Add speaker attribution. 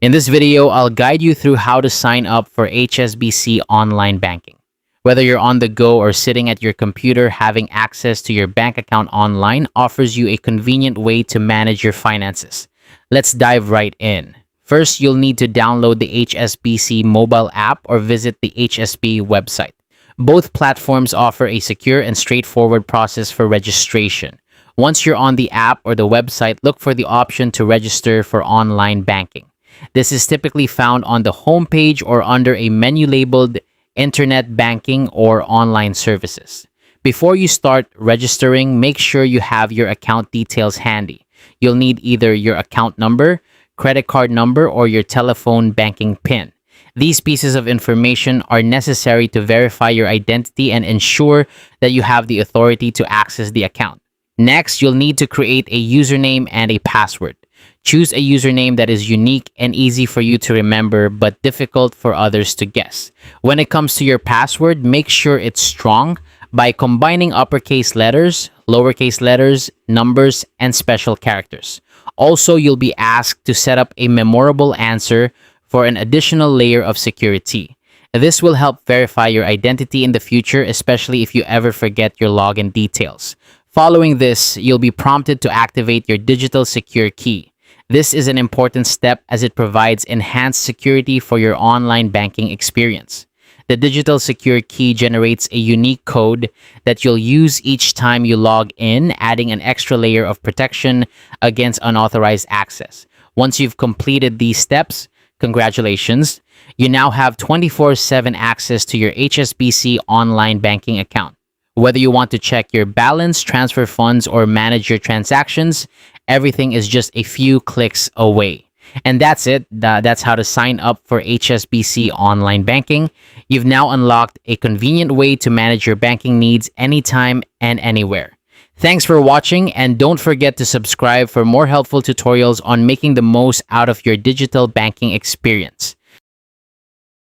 Speaker 1: In this video, I'll guide you through how to sign up for HSBC online banking. Whether you're on the go or sitting at your computer, having access to your bank account online offers you a convenient way to manage your finances. Let's dive right in. First, you'll need to download the HSBC mobile app or visit the HSB website. Both platforms offer a secure and straightforward process for registration. Once you're on the app or the website, look for the option to register for online banking. This is typically found on the homepage or under a menu labeled Internet Banking or Online Services. Before you start registering, make sure you have your account details handy. You'll need either your account number, credit card number, or your telephone banking PIN. These pieces of information are necessary to verify your identity and ensure that you have the authority to access the account. Next, you'll need to create a username and a password. Choose a username that is unique and easy for you to remember but difficult for others to guess. When it comes to your password, make sure it's strong by combining uppercase letters, lowercase letters, numbers, and special characters. Also, you'll be asked to set up a memorable answer for an additional layer of security. This will help verify your identity in the future, especially if you ever forget your login details. Following this, you'll be prompted to activate your digital secure key. This is an important step as it provides enhanced security for your online banking experience. The digital secure key generates a unique code that you'll use each time you log in, adding an extra layer of protection against unauthorized access. Once you've completed these steps, congratulations, you now have 24/7 access to your HSBC online banking account. Whether you want to check your balance, transfer funds, or manage your transactions, everything is just a few clicks away. And that's it. That's how to sign up for HSBC online banking. You've now unlocked a convenient way to manage your banking needs anytime and anywhere. Thanks for watching, and don't forget to subscribe for more helpful tutorials on making the most out of your digital banking experience.